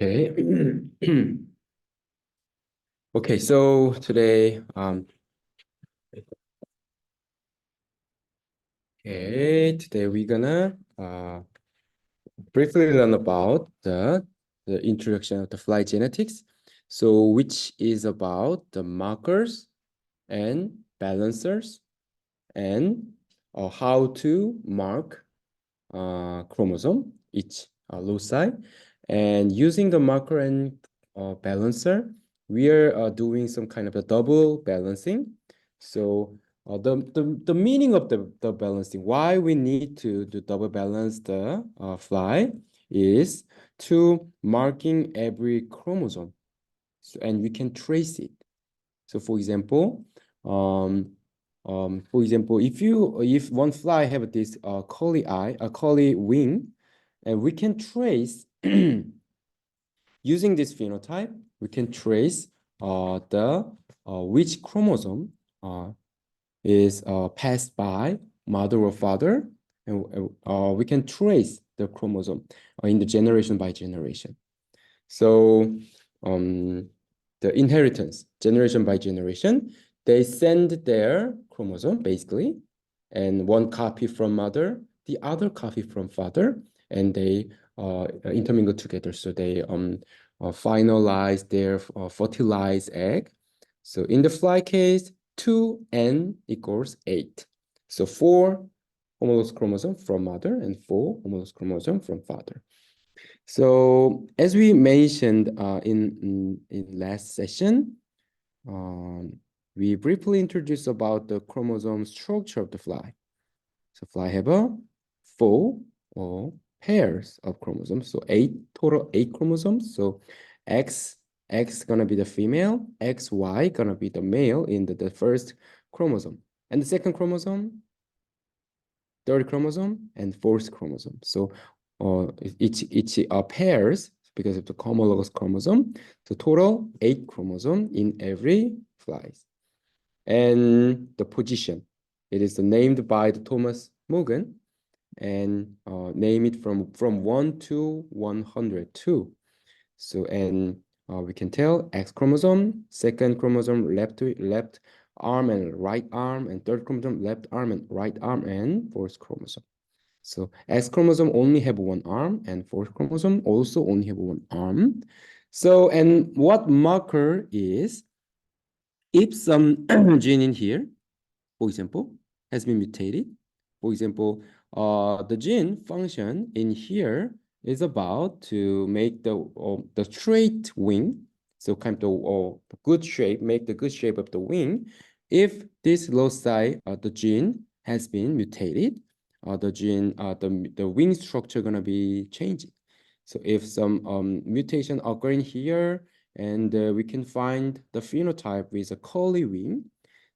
Okay. Okay, so today, today we're gonna briefly learn about the introduction of the fly genetics. So which is about the markers and balancers and how to mark chromosome, each loci. And using the marker and balancer, we are doing some kind of a double balancing. So the meaning of the balancing, why we need to double balance the fly is to marking every chromosome. So, and we can trace it. So um, for example, if one fly have this curly eye, a curly wing, and we can trace using this phenotype, we can trace the which chromosome is passed by mother or father, and we can trace the chromosome in the generation by generation. So the inheritance, generation by generation, they send their chromosome basically, and one copy from mother, the other copy from father, and they intermingle together. So they finalize their fertilized egg. So in the fly case, 2n equals 8. So 4 homologous chromosome from mother and 4 homologous chromosome from father. So as we mentioned in last session, we briefly introduced about the chromosome structure of the fly. So fly have a 4 or pairs of chromosomes. So total 8 chromosomes. So X gonna be the female, XY gonna be the male in the first chromosome. And the second chromosome, third chromosome, and fourth chromosome. So each pairs because of the homologous chromosome. So total 8 chromosome in every flies. And the position, it is named by the Thomas Morgan and name it from 1 to 102. So and we can tell X chromosome, second chromosome left arm and right arm, and third chromosome left arm and right arm, and fourth chromosome. So X chromosome only have one arm, and fourth chromosome also only have one arm. So, and what marker is, if some gene in here, for example, has been mutated, for example, the gene function in here is about to make the straight wing, so kind of the good shape, make the good shape of the wing. If this loci, the gene has been mutated, the wing structure gonna be changing. So if some mutation occurring here, and we can find the phenotype with a curly wing.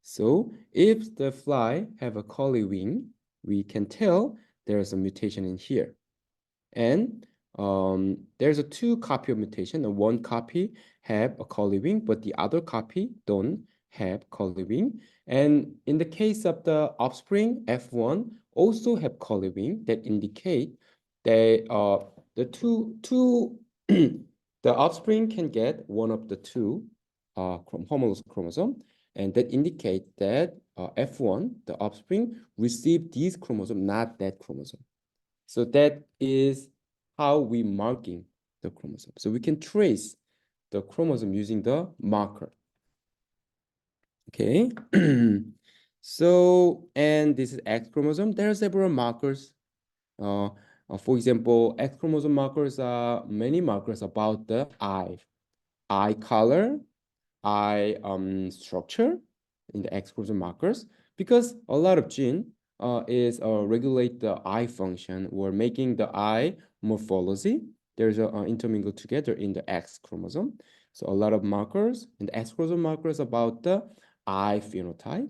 So if the fly have a curly wing, we can tell there's a mutation in here. And there's a 2 copy of mutation, and 1 copy have a curly wing, but the other copy don't have curly wing. And in the case of the offspring, F1 also have curly wing that indicate that the two the offspring can get one of the 2 homologous chromosome, and that indicate that F1, the offspring, received these chromosome, not that chromosome. So that is how we marking the chromosome. So we can trace the chromosome using the marker. Okay. So, and this is X chromosome. There are several markers. For example, X chromosome markers are many markers about the eye color, eye structure in the X chromosome markers, because a lot of gene is regulate the eye function or making the eye morphology. There's a intermingle together in the X chromosome. So a lot of markers in the X chromosome markers about the eye phenotype.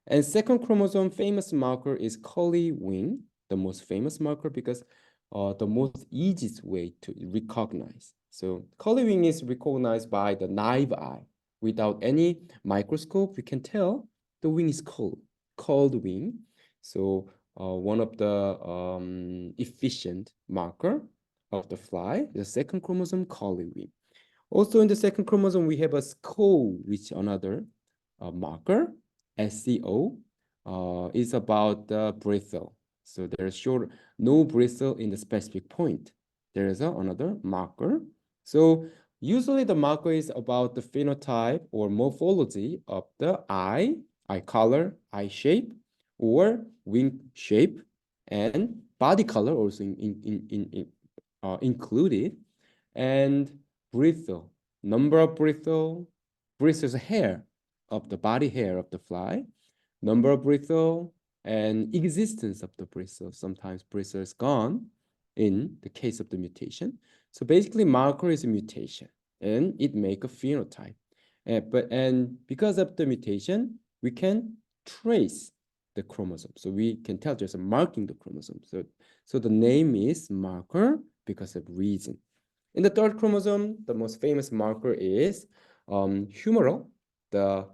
And second chromosome famous marker is curly wing, the most famous marker because the most easiest way to recognize. So curly wing is recognized by the naive eye. Without any microscope, we can tell the wing is cold wing. So one of the efficient marker of the fly, the second chromosome collie wing. Also in the second chromosome, we have a SCO, which another marker, SCO, is about the bristle. So there's short, no bristle in the specific point. There is another marker. So usually the marker is about the phenotype or morphology of the eye color, eye shape, or wing shape, and body color also included, and bristle, number of bristle is hair of the body hair of the fly, number of bristle, and existence of the bristle. Sometimes bristle is gone in the case of the mutation. So basically marker is a mutation and it make a phenotype. And because of the mutation, we can trace the chromosome. So we can tell there's a marking the chromosome. So the name is marker because of reason. In the third chromosome, the most famous marker is humeral, the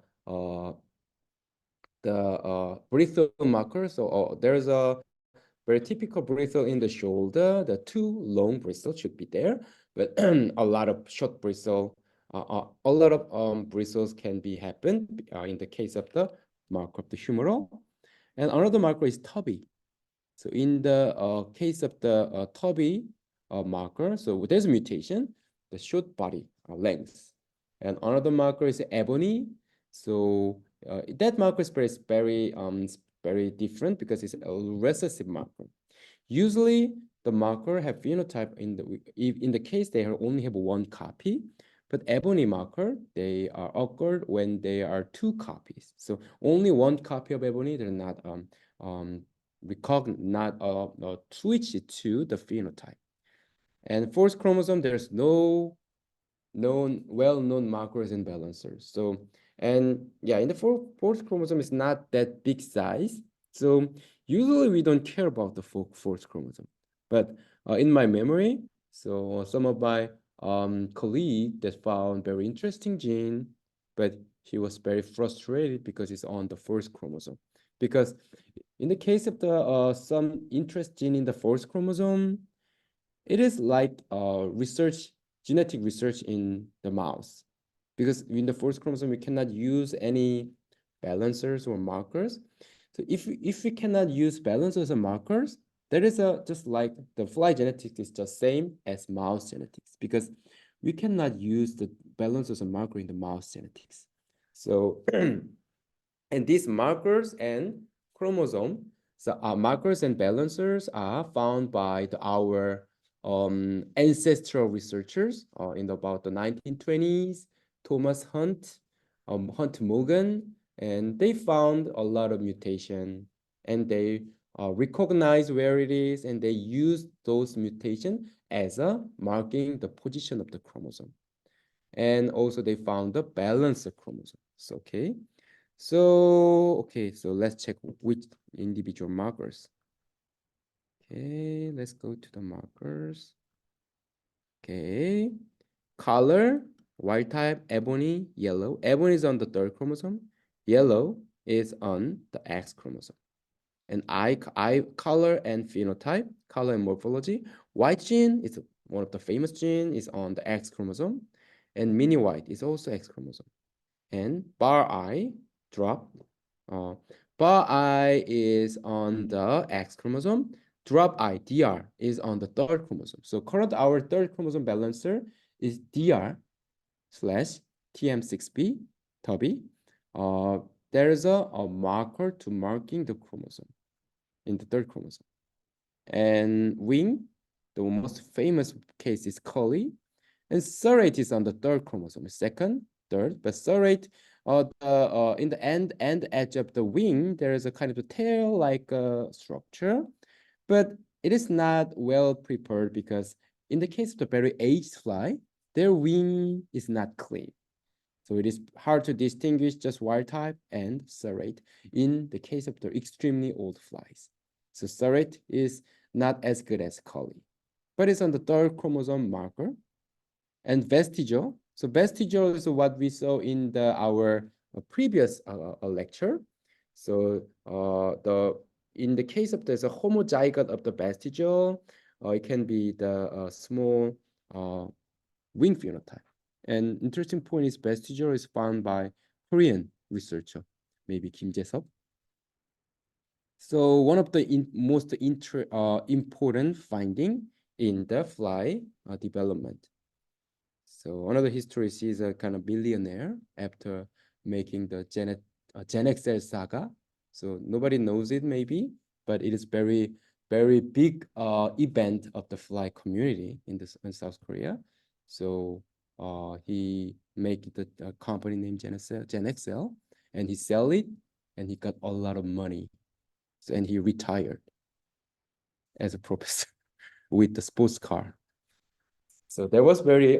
bristle marker. So there's a very typical bristle in the shoulder. The two long bristles should be there, but a lot of short bristle, a lot of bristles can be happen in the case of the marker of the humeral. And another marker is tubby. So in the case of the tubby marker, so there's a mutation, the short body length. And another marker is ebony. So that marker is very different because it's a recessive marker. Usually the marker have phenotype in the case they only have one copy, but ebony marker, they are occurred when there are two copies. So only one copy of ebony, they're not switch it to the phenotype. And fourth chromosome, there's no well-known markers and balancers. So, and yeah, in the fourth chromosome is not that big size. So usually we don't care about the fourth chromosome. But in my memory, so some of my colleague that found very interesting gene, but he was very frustrated because it's on the first chromosome. Because in the case of the some interest gene in the fourth chromosome, it is like genetic research in the mouse. Because in the fourth chromosome, we cannot use any balancers or markers. So if we cannot use balancers or markers, there is just like the fly genetics is just same as mouse genetics, because we cannot use the balancers or marker in the mouse genetics. So and these markers and chromosome, so markers and balancers are found by our ancestral researchers in about the 1920s, Thomas Hunt, Hunt Morgan, and they found a lot of mutation, and they recognize where it is, and they use those mutation as a marking the position of the chromosome. And also they found the balance of chromosomes, okay? So let's check which individual markers. Okay, let's go to the markers. Okay, color, wild type, ebony, yellow. Ebony is on the third chromosome. Yellow is on the X chromosome. And eye color and phenotype, color and morphology. White gene is one of the famous gene, is on the X chromosome. And mini white is also X chromosome. And bar eye, drop. Bar eye is on the X chromosome. Drop eye, DR, is on the third chromosome. So current our third chromosome balancer is DR / TM6B, tubby. There is a marker to marking the chromosome in the third chromosome. And wing, the most famous case is collie. And serrate is on the third chromosome, second, third, but serrate, in the end edge of the wing, there is a kind of a tail-like structure, but it is not well prepared because in the case of the very aged fly, their wing is not clean. So it is hard to distinguish just wild type and serrate in the case of the extremely old flies. So serrate is not as good as collie, but it's on the third chromosome marker. And vestigial. So vestigial is what we saw in our previous lecture. So in the case of there's a homozygote of the vestigial, it can be the small wing phenotype. And interesting point is vestigial is found by Korean researcher, maybe Kim Jae-seop. So one of the most important finding in the fly development. So another history is a kind of billionaire after making the Gen XL saga. So nobody knows it maybe, but it is very big event of the fly community in South Korea. So he make the company named Gen XL, and he sell it, and he got a lot of money. So, and he retired as a professor with the sports car. So there was very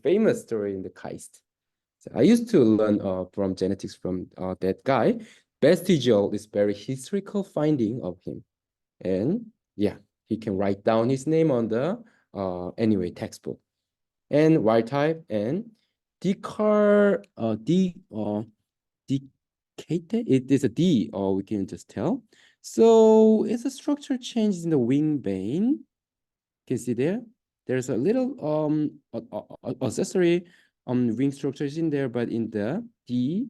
famous story in the KAIST. So I used to learn from genetics from that guy. Vestigial is very historical finding of him, and yeah, he can write down his name on the anyway textbook. And wild type and decar decated. It is a D, or we can just tell. So it's a structure change in the wing vein. Can you see there? There's a little accessory wing structures in there, but in the D,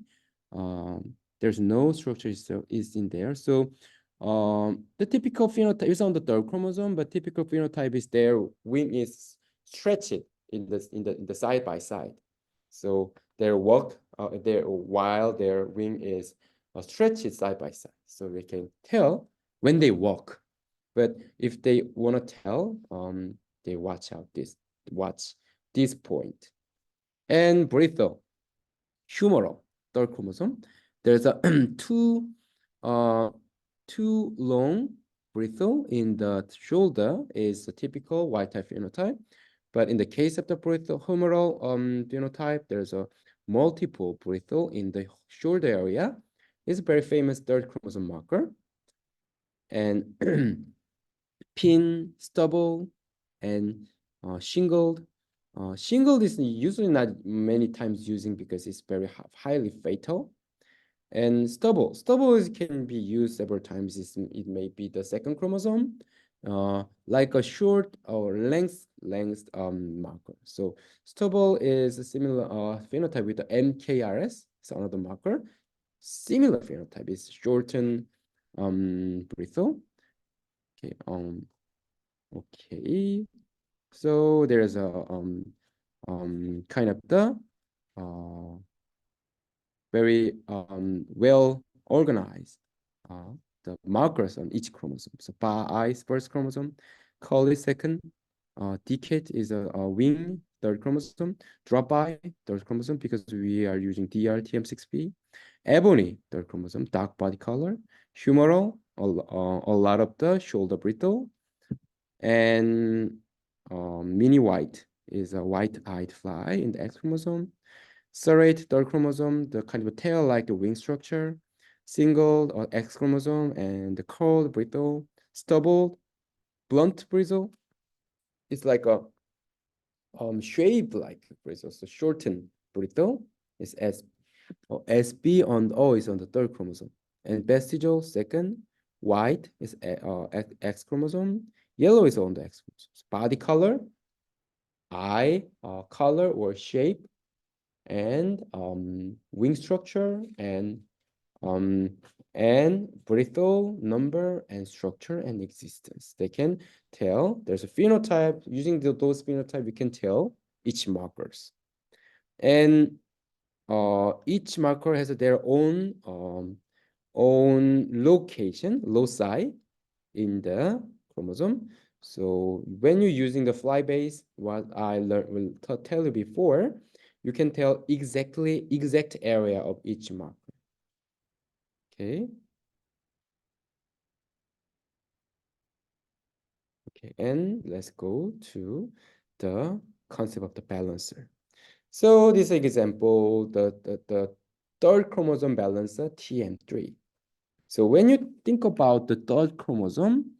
there's no structure is in there. So the typical phenotype is on the third chromosome, but typical phenotype is their wing is stretched in the side by side. So their walk while their wing is stretched side by side, so they can tell when they walk. But if they want to tell, they watch this point. And brittle, humoral, third chromosome. There's a too long brittle in the shoulder is a typical Y-type phenotype. But in the case of the brittle humoral phenotype, there's a multiple brittle in the shoulder area. It's a very famous third chromosome marker. And pin, stubble, and shingled. Shingled is usually not many times using because it's very highly fatal. And stubble can be used several times. It may be the second chromosome, like a short or length marker. So stubble is a similar phenotype with the MKRS. It's another marker. Similar phenotype is shortened brittle. Okay. Okay. So there's a kind of the very well organized the markers on each chromosome. So bar I is first chromosome, call is second, decade is a wing, third chromosome, drop by, third chromosome, because we are using DRTM6B, ebony, third chromosome, dark body color, humoral, a lot of the shoulder brittle, and mini white is a white-eyed fly in the X chromosome. Serrate, third chromosome, the kind of tail like the wing structure, single or X chromosome, and the curled brittle, stubble, blunt brittle. It's like a shaved like brittle, so shortened brittle is SB on O is on the third chromosome, and vestigial second, white is X chromosome, yellow is on the X chromosome. So body color, eye color or shape, and wing structure, and brittle number and structure and existence. They can tell there's a phenotype. Using those phenotype, we can tell each markers, and each marker has their own location, loci in the chromosome. So when you're using the fly base, what I will tell you before, you can tell exact area of each marker. Okay. Okay, and let's go to the concept of the balancer. So this example, the third chromosome balancer TM3. So when you think about the third chromosome,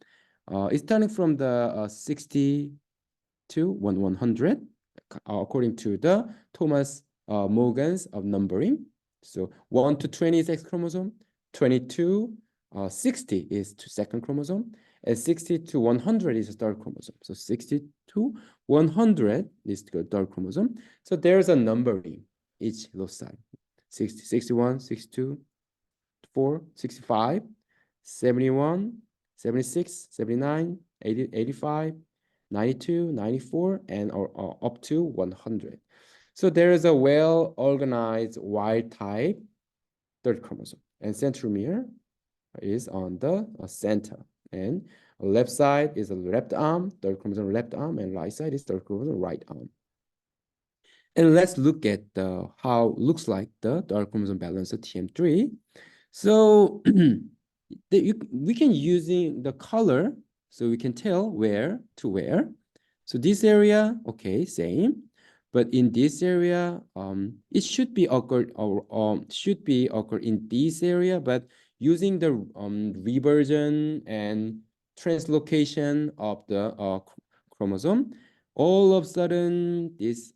it's starting from the 60 to 100, according to the Thomas Morgan's of numbering. So 1 to 20 is X chromosome, 20 to 60 is to second chromosome, and 60 to 100 is a third chromosome. So 60 to 100 is the third chromosome. So there's a numbering each loci. 60, 61, 62, 4, 65, 71, 76, 79, 80, 85, 92, 94, and or up to 100. So there is a well-organized wild type third chromosome, and centromere is on the center, and left side is a left arm, third chromosome left arm, and right side is third chromosome right arm. And let's look at how looks like the third chromosome balancer TM3. So we can using the color, so we can tell where to where. So this area, okay, same. But in this area, it should be occurred or should be occur in this area, but using the reversion and translocation of the chromosome, all of a sudden this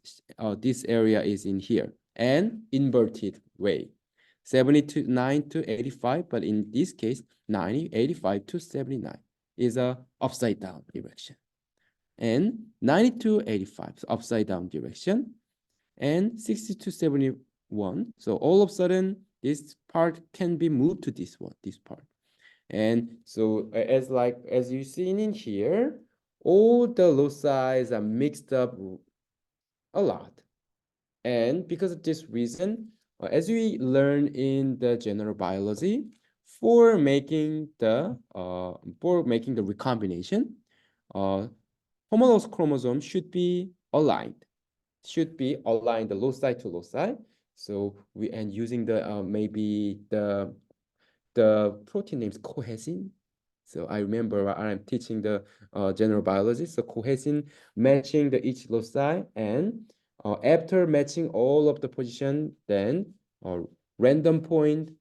area is in here and inverted way. 79 to 85, but in this case, 90, 85 to 79 is a upside down direction. And 90 to 85, so upside down direction. And 60 to 71. So all of a sudden, this part can be moved to this one, this part. And so as you see in here, all the loci are mixed up a lot. And because of this reason, as we learn in the general biology, for making the recombination, homologous chromosomes should be aligned. The loci to loci. So using the maybe the protein name is cohesin. So I remember I'm teaching the general biology. So cohesin matching the each loci, and after matching all of the position, then random point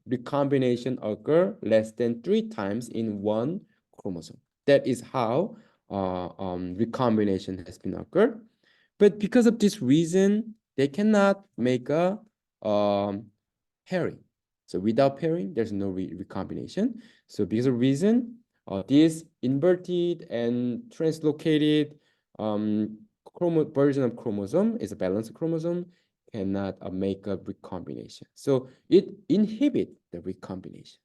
recombination occur less than 3 times in one chromosome. That is how recombination has been occurred. But because of this reason, they cannot make a pairing. So without pairing, there's no recombination. So because of reason, this inverted and translocated version of chromosome is a balanced chromosome, cannot make a recombination. So it inhibits the recombination.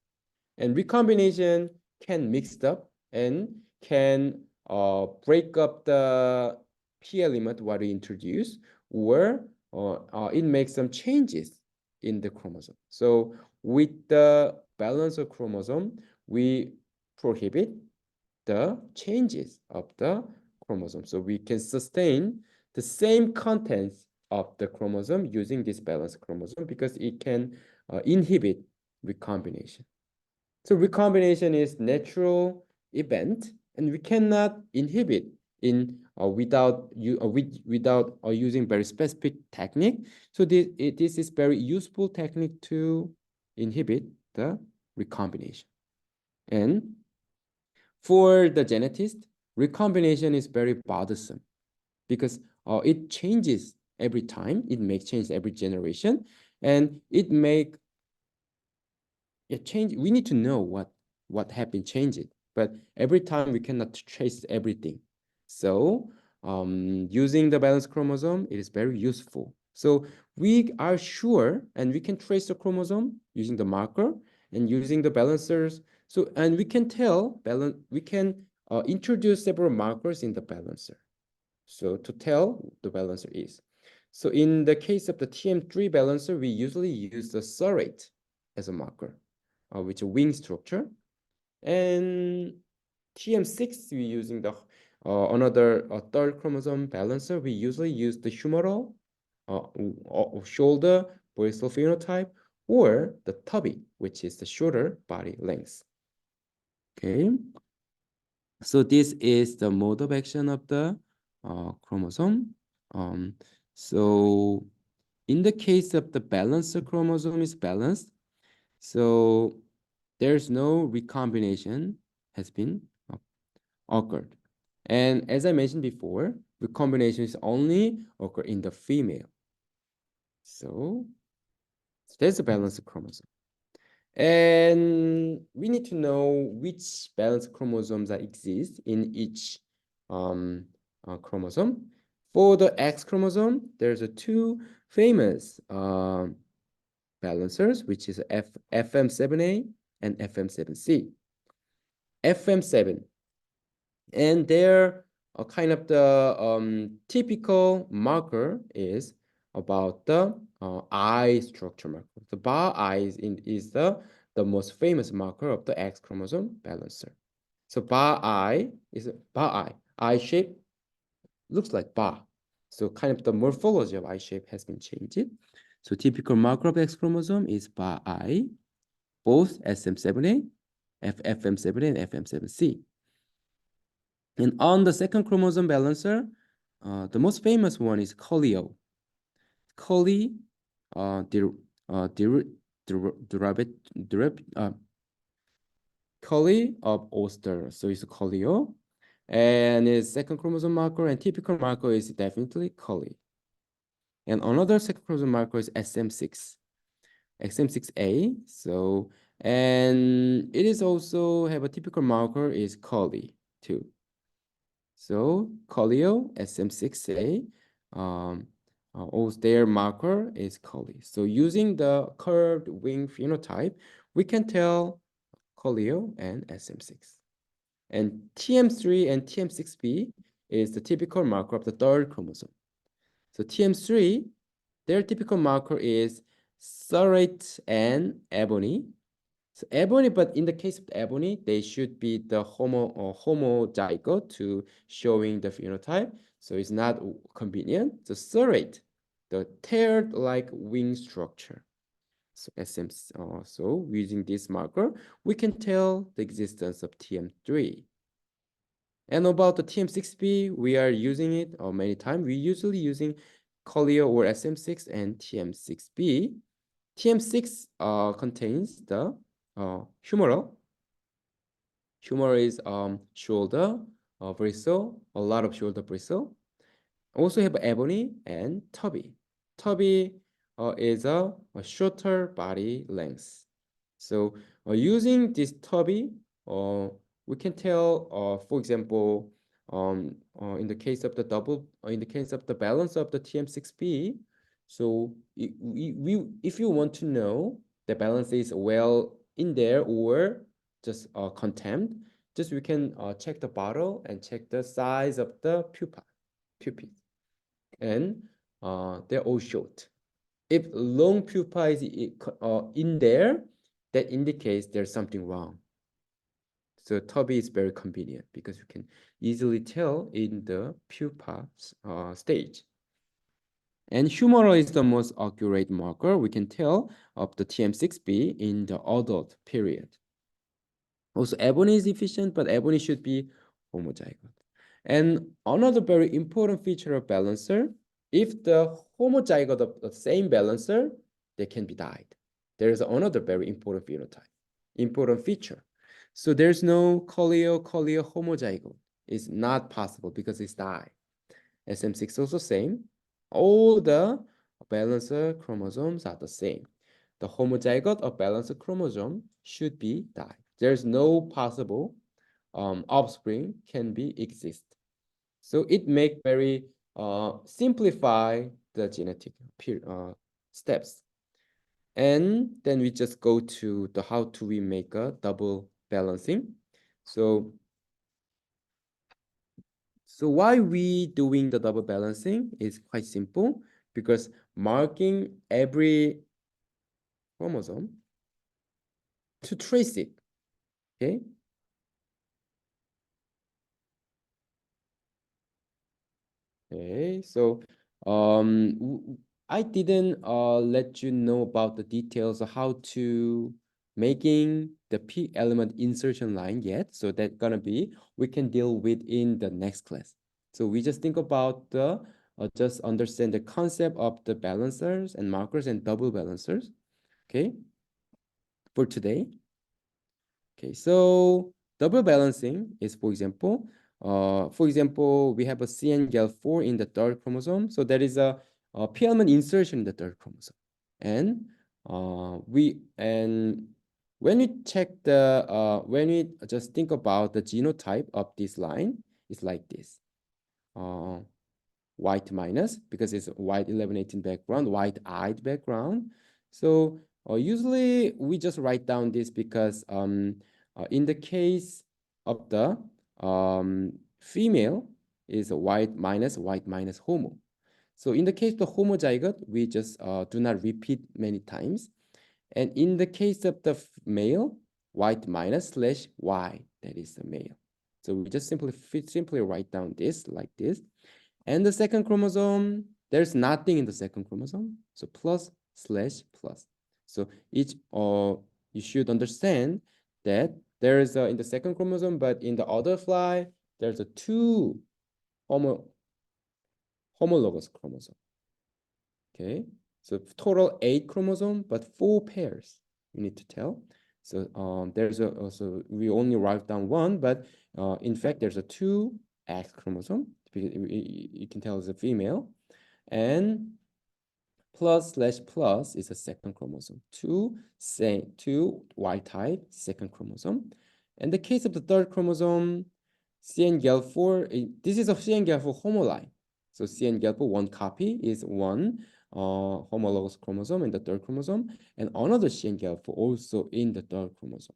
And recombination can mix up and can break up the P element what we introduce, or it makes some changes in the chromosome. So with the balance of chromosome, we prohibit the changes of the chromosome. So we can sustain the same contents of the chromosome using this balanced chromosome because it can inhibit recombination. So recombination is natural event, and we cannot inhibit in without using very specific technique. So this is very useful technique to inhibit the recombination. And for the genetist, recombination is very bothersome because it changes every time. It makes change every generation, and it change. We need to know what happened, change it. But every time we cannot trace everything. So using the balanced chromosome, it is very useful. So we are sure, and we can trace the chromosome using the marker and using the balancers. So, and we can introduce several markers in the balancer. So to tell the balancer is. So in the case of the TM3 balancer, we usually use the serrate as a marker, which is a wing structure. And TM6, we're using the another third chromosome balancer. We usually use the humeral, shoulder, bristle phenotype, or the tubby, which is the shorter body length. Okay. So this is the mode of action of the chromosome. So in the case of the balancer chromosome is balanced, so there's no recombination has been occurred. And as I mentioned before, recombination is only occur in the female. So there's a balanced chromosome. And we need to know which balanced chromosomes that exist in each chromosome. For the X chromosome, there's a two famous balancers, which is FM7A and FM7C. FM7, and their kind of the typical marker is about the eye structure marker. The bar eye is the most famous marker of the X chromosome balancer. So bar eye is a bar eye. Eye shape looks like bar. So kind of the morphology of eye shape has been changed. So typical marker of X chromosome is bar eye, both SM7A, FM7A, and FM7C. And on the second chromosome balancer, the most famous one is Colio. Coli, Coli of Oster, so it's Colio. And its second chromosome marker and typical marker is definitely Coli. And another second chromosome marker is SM6, XM6A. So, and it is also have a typical marker is Coli too. So Colio SM6A, their marker is Coli. So using the curved wing phenotype, we can tell Colio and SM6. And TM3 and TM6B is the typical marker of the third chromosome. So TM3, their typical marker is serrate and ebony. So ebony, but in the case of the ebony, they should be the homozygote to showing the phenotype. So it's not convenient. So serrate, the tear-like wing structure. So SM, so using this marker, we can tell the existence of TM3. And about the TM6B, we are using it many times. We're usually using Colio or SM6 and TM6B. TM6 contains the humeral. Humeral is shoulder bristle, a lot of shoulder bristle. Also have ebony and tubby. Tubby is a shorter body length. So using this tubby, we can tell, for example, in the case of the in the case of the balance of the TM6B, so if you want to know the balance is well in there or just contempt, just we can check the bottle and check the size of the pupil, and they're all short. If long pupa is in there, that indicates there's something wrong. So tubby is very convenient because you can easily tell in the pupa stage. And humeral is the most accurate marker. We can tell of the TM6B in the adult period. Also, ebony is efficient, but ebony should be homozygote. And another very important feature of balancer, if the homozygote of the same balancer, they can be dyed. There is another very important phenotype, important feature. So there's no Colio homozygote. It's not possible because it's dyed. SM6 also same. All the balancer chromosomes are the same. The homozygote of balancer chromosome should be dyed. There's no possible offspring can be exist. So it make very simplify the genetic steps. And then we just go to the how do we make a double balancing. So why we doing the double balancing is quite simple, because marking every chromosome to trace it, okay? Okay, so I didn't let you know about the details of how to making the P element insertion line yet. So that's gonna be, we can deal with in the next class. So we just think about the, just understand the concept of the balancers and markers and double balancers, okay, for today. Okay, so double balancing is, for example, we have a CN-GAL4 in the third chromosome. So that is a P element insertion in the third chromosome. And when we check the when we just think about the genotype of this line, it's like this. White minus, because it's white 1118 background, white-eyed background. So usually we just write down this because in the case of the female is white minus homo. So in the case of the homozygote, we just do not repeat many times. And in the case of the male, white minus slash y, that is the male. So we just simply write down this like this. And the second chromosome, there's nothing in the second chromosome. So plus slash plus. So each you should understand that there is in the second chromosome, but in the other fly, there's a two homologous chromosome. Okay, so total 8 chromosome, but 4 pairs you need to tell. So there's also we only write down one, but in fact there's a 2 X chromosome. You can tell it's a female, and plus slash plus is a second chromosome. Two Y type second chromosome. In the case of the third chromosome, CN-GAL4, this is a CN-GAL4 homoline. So CN-GAL4 one copy is one homologous chromosome in the third chromosome, and another CN-GAL4 also in the third chromosome.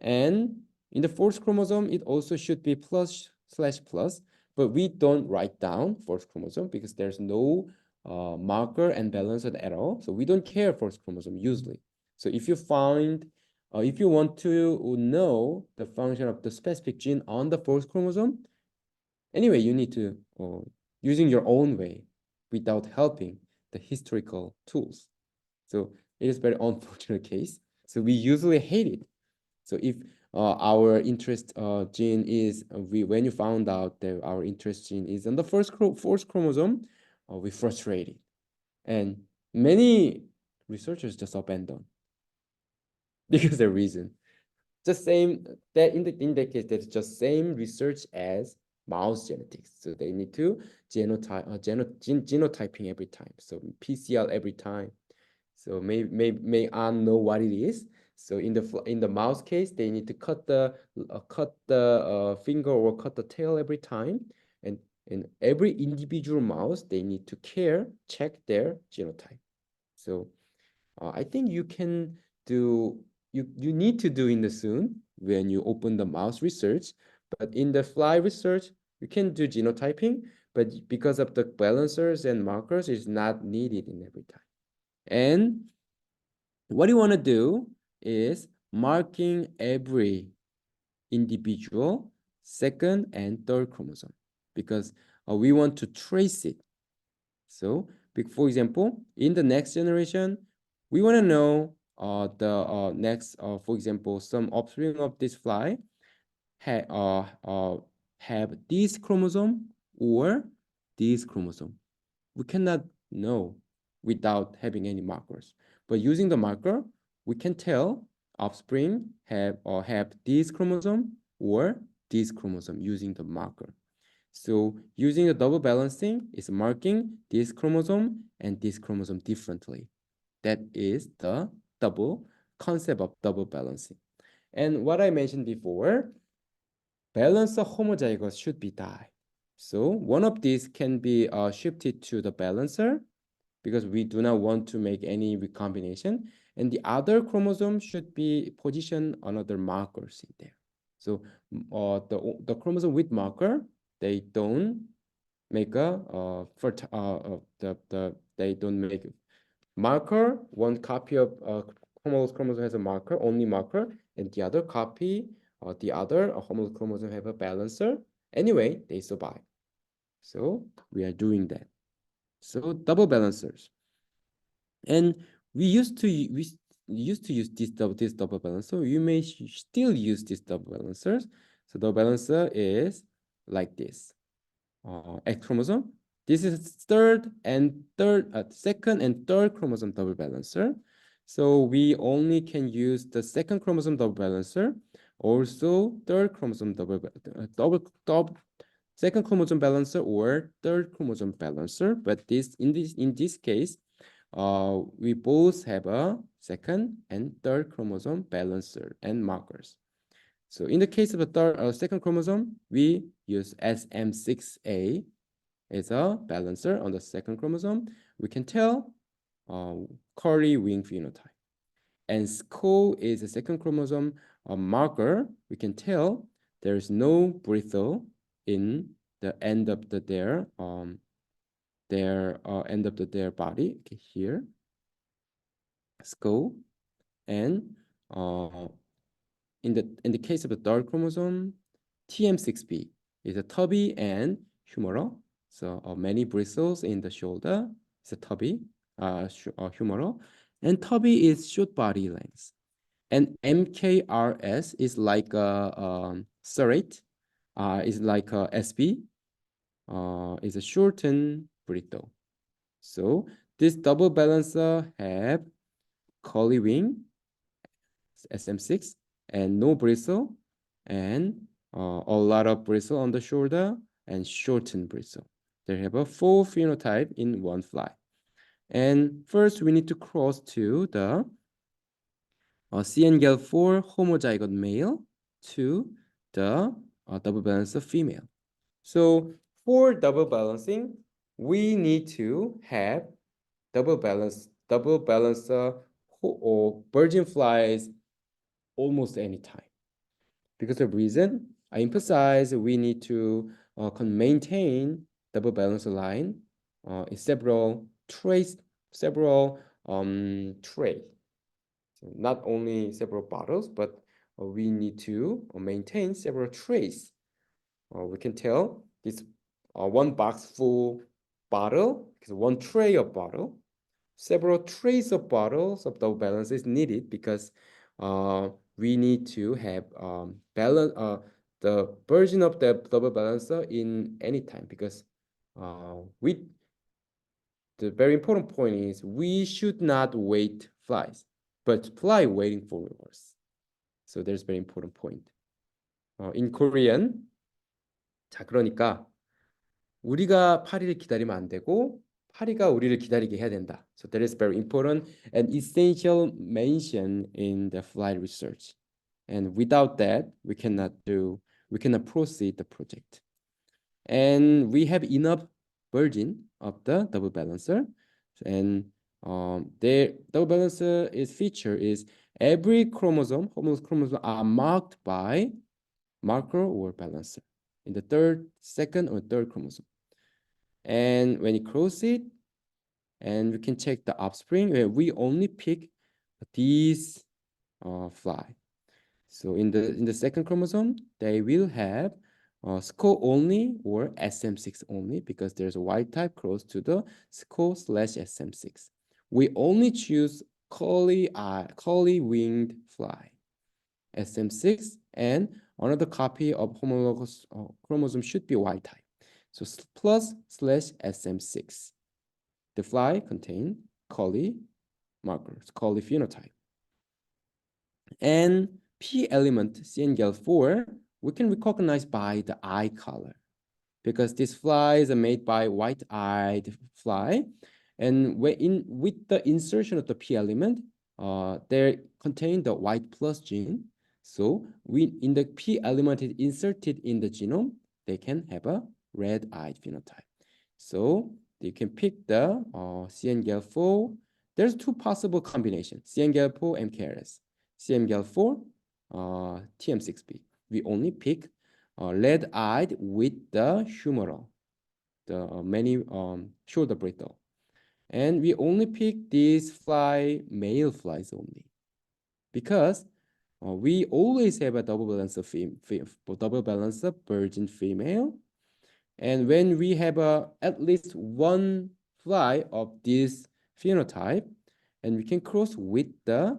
And in the fourth chromosome, it also should be plus slash plus, but we don't write down fourth chromosome because there's no marker and balancer at all. So we don't care fourth chromosome usually. So if you find, if you want to know the function of the specific gene on the fourth chromosome, anyway, you need to using your own way without helping the historical tools. So it is very unfortunate case. So we usually hate it. So if our interest gene is, when you found out that our interest gene is on the fourth chromosome, we frustrated. And many researchers just abandon because the reason. The same, that in that case, that's just same research as mouse genetics. So they need to genotyping every time. So PCR every time. So may know what it is. So in the mouse case, they need to cut the finger or cut the tail every time, and in every individual mouse, they need to check their genotype. So I think you can do you need to do in the soon when you open the mouse research, but in the fly research, you can do genotyping, but because of the balancers and markers, it's not needed in every time. And what you want to do is marking every individual second and third chromosome because we want to trace it. So, for example, in the next generation, we want to know the next, for example, some offspring of this fly have this chromosome or this chromosome. We cannot know without having any markers. But using the marker, we can tell offspring have this chromosome or this chromosome using the marker. So using the double balancing is marking this chromosome and this chromosome differently. That is the concept of double balancing. And what I mentioned before, balancer homozygous should be died. So one of these can be shifted to the balancer because we do not want to make any recombination. And the other chromosome should be positioned another markers in there. So the chromosome with marker, they don't make a they don't make marker. One copy of homologous chromosome has a marker, only marker, and the other copy, the other homologous chromosome have a balancer. Anyway, they survive. So we are doing that. So double balancers, and we used to use this double balancer. You may still use this double balancers. So the balancer is like this. X chromosome. This is second and third chromosome double balancer. So we only can use the second chromosome double balancer, also third chromosome second chromosome balancer or third chromosome balancer. But in this case, we both have a second and third chromosome balancer and markers. So in the case of the second chromosome, we use SM6A as a balancer on the second chromosome. We can tell curly wing phenotype. And SCO is a second chromosome marker. We can tell there is no bristle in the end of their end of their body. Okay, here, SCO, and in the case of the third chromosome, TM6B is a tubby and humoral. So many bristles in the shoulder. It's a tubby, humoral, and tubby is short body length. And MKRS is like a serrate, is like a SB, is a shortened brittle. So this double balancer have curly wing, SM6, and no bristle, and a lot of bristle on the shoulder and shortened bristle. They have a full phenotype in one fly. And first we need to cross to the CNGAL4 homozygote male to the double balancer female. So for double balancing, we need to have double balancer or virgin flies almost any time. Because of the I emphasize we need to maintain double balancer line in several trays. So not only several bottles, but we need to maintain several trays. We can tell this one box full bottle is one tray of bottle. Several trays of bottles of double balance is needed because we need to have the version of the double balancer in any time, because the very important point is we should not wait flies, but fly waiting for us. So there's very important point. In Korean, 자 그러니까 우리가 파리를 기다리면 안 되고 파리가 우리를 기다리게 해야 된다. So that is very important and essential mention in the flight research. And without that, we cannot proceed the project. And we have enough version of the double balancer. And the double balancer feature is every chromosome, homologous chromosome are marked by marker or balancer in the second or third chromosome. And when you cross it, and we can check the offspring, we only pick these fly. So in the second chromosome, they will have SCO only or SM6 only, because there's a wild type close to the SCO/SM6. We only choose curly winged fly, SM6, and another copy of homologous chromosome should be wild type. So plus/SM6. The fly contain curly markers, curly phenotype. And P element CNGAL4, we can recognize by the eye color, because these flies are made by white-eyed fly. And with the insertion of the P element, they contain the white plus gene. So in the P element is inserted in the genome, they can have a red-eyed phenotype. So you can pick the CNGAL4. There's two possible combinations: CNGAL4, MKRS, CNGAL4, TM6B. We only pick red-eyed with the humoral, the many shoulder brittle. And we only pick these male flies only, because we always have a double balancer virgin female. And when we have at least one fly of this phenotype, and we can cross with the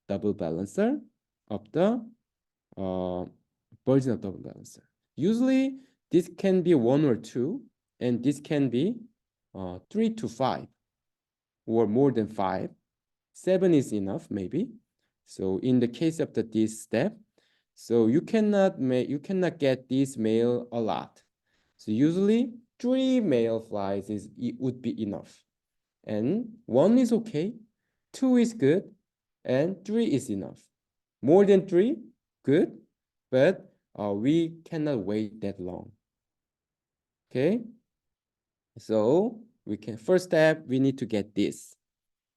double balancer of the version of double balancer. Usually this can be 1 or 2, and this can be 3 to 5 or more than 5. 7 is enough maybe. So in the case of this step, so you cannot get this male a lot. So usually 3 male flies would be enough. and 1 is okay, 2 is good, and 3 is enough. More than 3, good, but we cannot wait that long. Okay, so we can, first step, we need to get this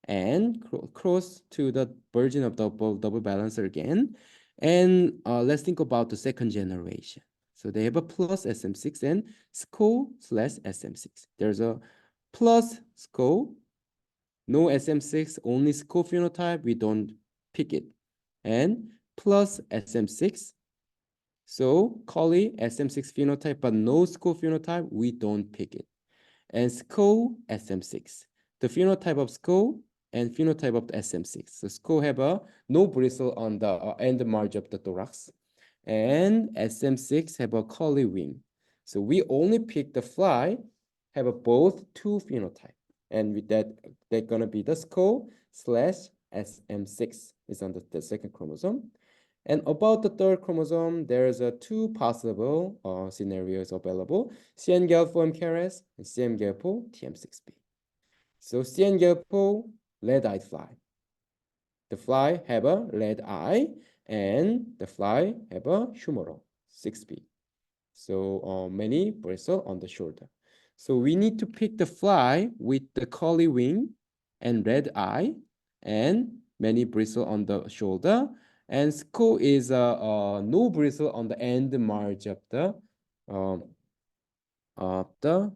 and cross to the version of double balancer again. And let's think about the second generation. So they have a plus SM6 and SCO slash SM6. There's a plus SCO, no SM6, only SCO phenotype, we don't pick it. And plus SM6, so Collie SM6 phenotype, but no SCO phenotype, we don't pick it. And SCO SM6, the phenotype of SCO and phenotype of the SM6. So SCO have a no bristle on the end margin of the thorax, and SM6 have a curly wing. So we only pick the fly have a both two phenotype, and with that, they're gonna be the SCO slash SM6 is on the second chromosome. And about the third chromosome, there's a two possible scenarios available: CN-GALPO MKRS and CM-GALPO TM6B. So CN-GALPO red-eyed fly. The fly have a red eye, and the fly have a humoral 6B. So many bristle on the shoulder. So we need to pick the fly with the curly wing and red eye and many bristle on the shoulder. And skull is no bristle on the end margin um, of the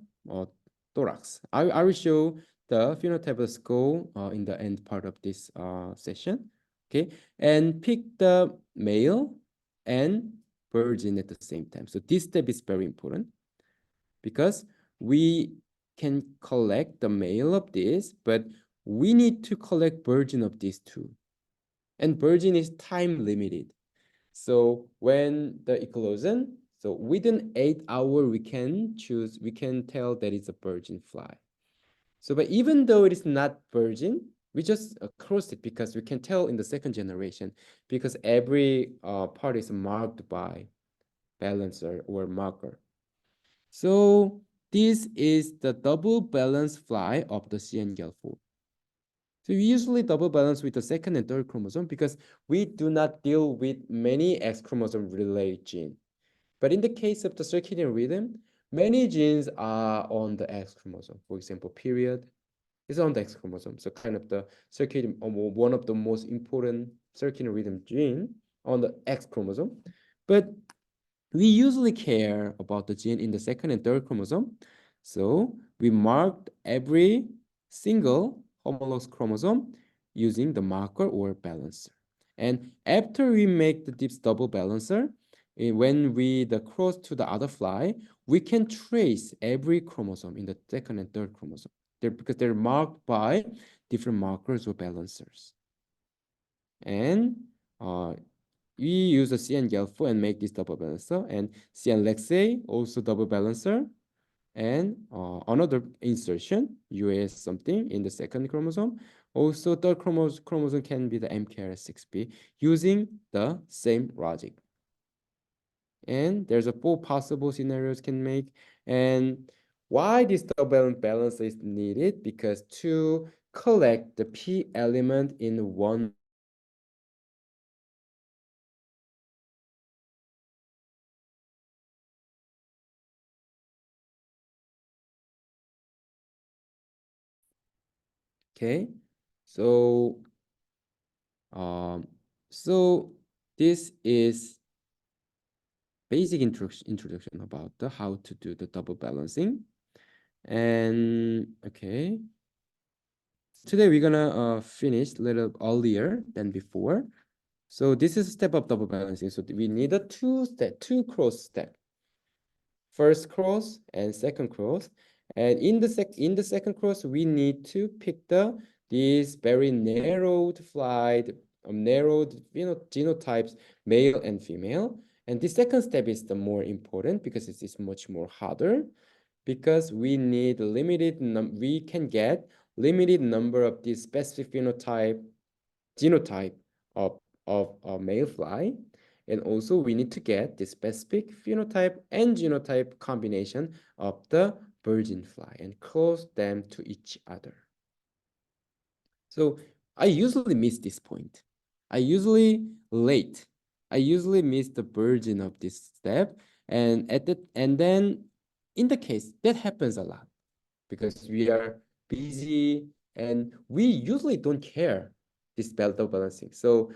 thorax. I will show the phenotype of skull in the end part of this session. Okay, and pick the male and virgin at the same time. So this step is very important because we can collect the male of this, but we need to collect virgin of these two. And virgin is time limited. So when the eclosion, so within 8 hours, we can tell that it's a virgin fly. So, but even though it is not virgin, we just cross it because we can tell in the second generation because every part is marked by balancer or marker. So this is the double balance fly of the CN-GAL4. So we usually double balance with the second and third chromosome because we do not deal with many X chromosome related gene. But in the case of the circadian rhythm, many genes are on the X chromosome. For example, period is on the X chromosome. So kind of the circadian, one of the most important circadian rhythm gene on the X chromosome. But we usually care about the gene in the second and third chromosome. So we marked every single homologous chromosome using the marker or balancer. And after we make the deep double balancer, when we cross to the other fly, we can trace every chromosome in the second and third chromosome because they're marked by different markers or balancers. And we use the CN-GALPO and make this double balancer, and CN-Lexay also double balancer, and another insertion, US something in the second chromosome. Also, third chromosome can be the MKRS6B using the same logic. And there's a 4 possible scenarios can make. And why this double balance is needed? Because to collect the P element in one okay, so um, so this is basic introduction about how to do the double balancing. And okay, today we're gonna finish a little earlier than before. So this is a step of double balancing. So we need a two cross step. First cross and second cross. And in the second cross, we need to pick these very narrowed narrowed genotypes, male and female. And the second step is the more important because it is much more harder because we need we can get limited number of these specific genotype of a male fly. And also we need to get the specific phenotype and genotype combination of the virgin fly and close them to each other. So I usually miss this point. I usually late. I usually miss the version of this step. And then in the case that happens a lot because we are busy and we usually don't care this double balancing. So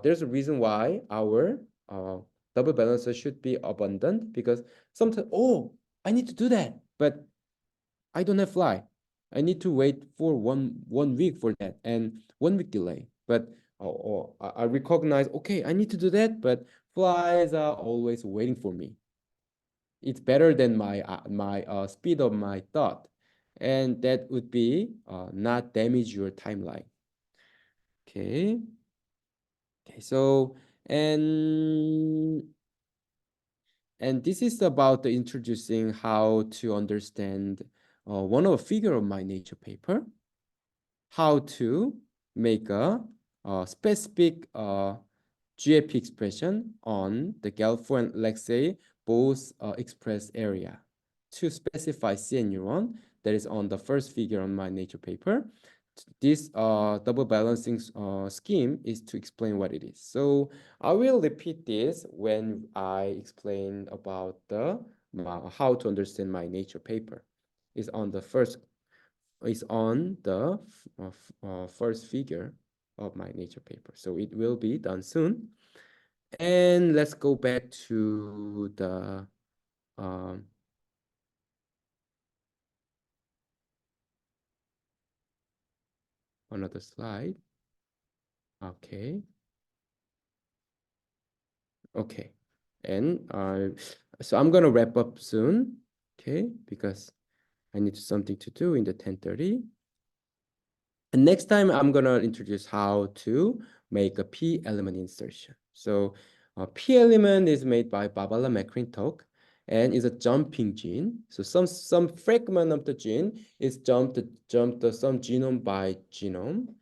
there's a reason why our double balancer should be abundant because sometimes, oh, I need to do that, but I don't have fly. I need to wait for one week for that and 1 week delay. But I recognize, okay, I need to do that, but flies are always waiting for me. It's better than my speed of my thought, and that would be not damage your timeline. Okay. Okay. So and and this is about the introducing how to understand one of a figure of my nature paper, how to make a specific GAP expression on the Gelfo and Lexay both express area to specify CN neuron that is on the first figure on my nature paper. This double balancing scheme is to explain what it is. So I will repeat this when I explain about the how to understand my nature paper. Is on the first is on the first figure of my nature paper. So it will be done soon. And let's go back to the another slide. Okay. Okay. And so I'm gonna wrap up soon. Okay, because I need something to do in the 10:30. And next time I'm gonna introduce how to make a P element insertion. So a P element is made by Babala McClintock and is a jumping gene. So some fragment of the gene is jumped some genome by genome.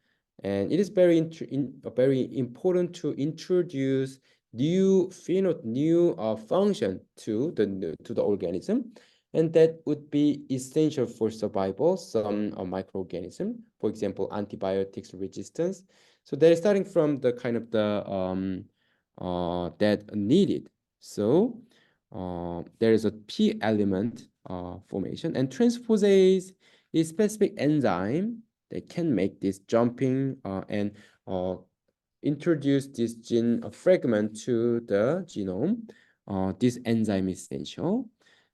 And it is very important to introduce new function to the organism. And that would be essential for survival, some microorganism, for example, antibiotics resistance. So they're starting from the kind of the that needed. So there is a P element formation, and transposase is specific enzyme that can make this jumping and introduce this gene fragment to the genome. This enzyme is essential.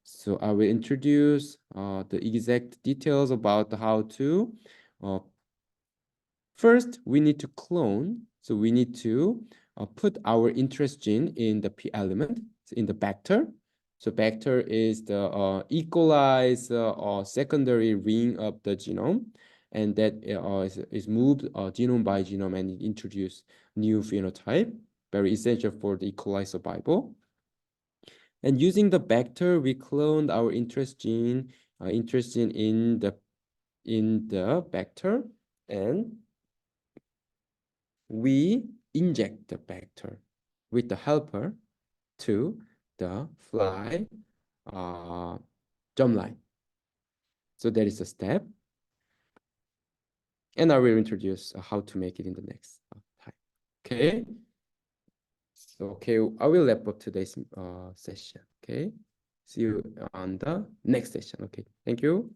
So I will introduce the exact details about how to. First, we need to clone. So we need to put our interest gene in the P element, in the vector. So vector is the equalize secondary ring of the genome, and that is moved genome by genome and introduce new phenotype, very essential for the equalized survival. And using the vector, we cloned our interest gene in the vector, and we inject the vector with the helper to the fly germline. So that is a step. And I will introduce how to make it in the next time. Okay. So, okay, I will wrap up today's session. Okay. See you on the next session. Okay. Thank you.